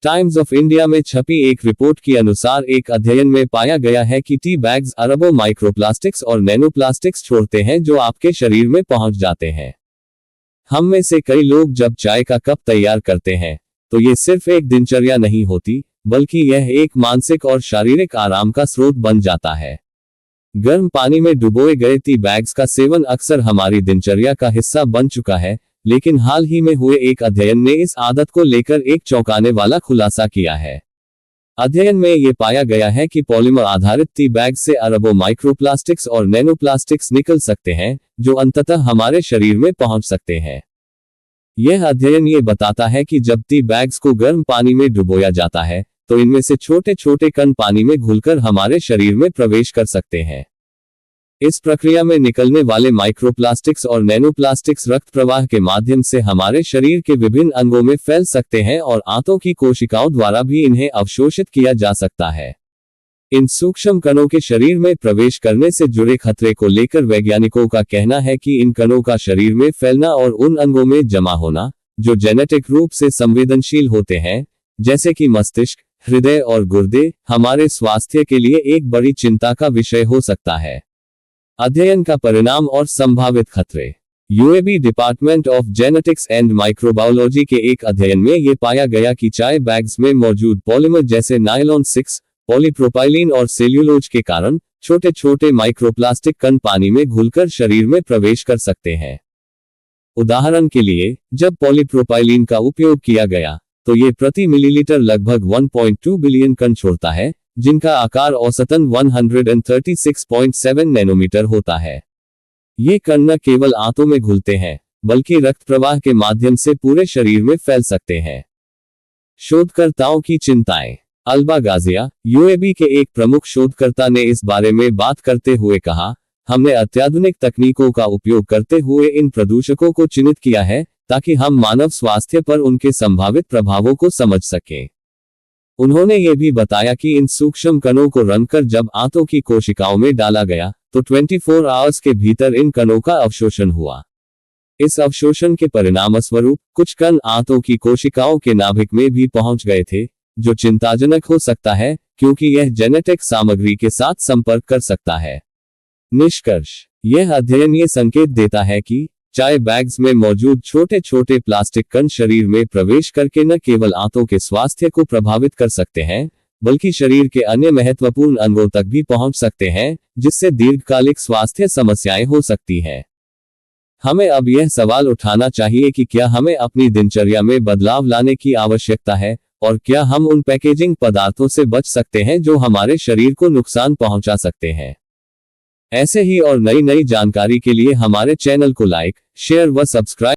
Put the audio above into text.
Times of India में छपी एक रिपोर्ट के अनुसार एक अध्ययन में पाया गया है कि टी बैग्स अरबों माइक्रोप्लास्टिक्स और नैनोप्लास्टिक्स छोड़ते हैं जो आपके शरीर में पहुंच जाते हैं। हम में से कई लोग जब चाय का कप तैयार करते हैं तो ये सिर्फ एक दिनचर्या नहीं होती, बल्कि यह एक मानसिक और शारीरिक आराम का स्रोत बन जाता है। गर्म पानी में डुबोए गए टी बैग्स का सेवन अक्सर हमारी दिनचर्या का हिस्सा बन चुका है, लेकिन हाल ही में हुए एक अध्ययन ने इस आदत को लेकर एक चौंकाने वाला खुलासा किया है। अध्ययन में ये पाया गया है कि पॉलीमर आधारित टी बैग से अरबों माइक्रोप्लास्टिक्स और नैनोप्लास्टिक्स निकल सकते हैं, जो अंततः हमारे शरीर में पहुंच सकते हैं। यह अध्ययन ये बताता है कि जब टी बैग्स को गर्म पानी में डुबोया जाता है तो इनमें से छोटे छोटे कण पानी में घुलकर हमारे शरीर में प्रवेश कर सकते हैं। इस प्रक्रिया में निकलने वाले माइक्रोप्लास्टिक्स और नैनोप्लास्टिक्स रक्त प्रवाह के माध्यम से हमारे शरीर के विभिन्न अंगों में फैल सकते हैं और आंतों की कोशिकाओं द्वारा भी इन्हें अवशोषित किया जा सकता है। इन सूक्ष्म कणों के शरीर में प्रवेश करने से जुड़े खतरे को लेकर वैज्ञानिकों का कहना है कि इन कणों का शरीर में फैलना और उन अंगों में जमा होना जो जेनेटिक रूप से संवेदनशील होते हैं, जैसे कि मस्तिष्क, हृदय और गुर्दे, हमारे स्वास्थ्य के लिए एक बड़ी चिंता का विषय हो सकता है। अध्ययन का परिणाम और संभावित खतरे। UAB department of genetics and microbiology के एक अध्ययन में यह पाया गया कि चाय बैग्स में मौजूद पॉलीमर जैसे नायलॉन 6, पॉलीप्रोपाइलीन और सेल्यूलोज के कारण छोटे छोटे माइक्रोप्लास्टिक कण पानी में घुलकर शरीर में प्रवेश कर सकते हैं। उदाहरण के लिए, जब पॉलीप्रोपाइलीन का उपयोग किया गया तो ये प्रति मिलीलीटर लगभग 1.2 बिलियन कण छोड़ता है, जिनका आकार औसतन 136.7 नैनोमीटर होता है। ये कण न केवल आंतों में घुलते हैं, बल्कि रक्त प्रवाह के माध्यम से पूरे शरीर में फैल सकते हैं। शोधकर्ताओं की चिंताएं। अल्बा गाजिया, यूएबी के एक प्रमुख शोधकर्ता ने इस बारे में बात करते हुए कहा, हमने अत्याधुनिक तकनीकों का उपयोग करते हुए इन प्रदूषकों को चिन्हित किया है ताकि हम मानव स्वास्थ्य पर उनके संभावित प्रभावों को समझ सकें। उन्होंने ये भी बताया कि इन सूक्ष्म कणों को रंगकर जब आंतों की कोशिकाओं में डाला गया तो 24 आवर्स के भीतर इन कणों का अवशोषण हुआ। इस अवशोषण के परिणामस्वरूप कुछ कण आंतों की कोशिकाओं के नाभिक में भी पहुंच गए थे, जो चिंताजनक हो सकता है क्योंकि यह जेनेटिक सामग्री के साथ संपर्क कर सकता है। निष्कर्ष। यह अध्ययन ये संकेत देता है कि चाय बैग्स में मौजूद छोटे छोटे प्लास्टिक कण शरीर में प्रवेश करके न केवल आंतों के स्वास्थ्य को प्रभावित कर सकते हैं, बल्कि शरीर के अन्य महत्वपूर्ण अंगों तक भी पहुंच सकते हैं, जिससे दीर्घकालिक स्वास्थ्य समस्याएं हो सकती हैं। हमें अब यह सवाल उठाना चाहिए कि क्या हमें अपनी दिनचर्या में बदलाव लाने की आवश्यकता है, और क्या हम उन पैकेजिंग पदार्थों से बच सकते हैं जो हमारे शरीर को नुकसान पहुंचा सकते हैं। ऐसे ही और नई जानकारी के लिए हमारे चैनल को लाइक, शेयर व सब्सक्राइब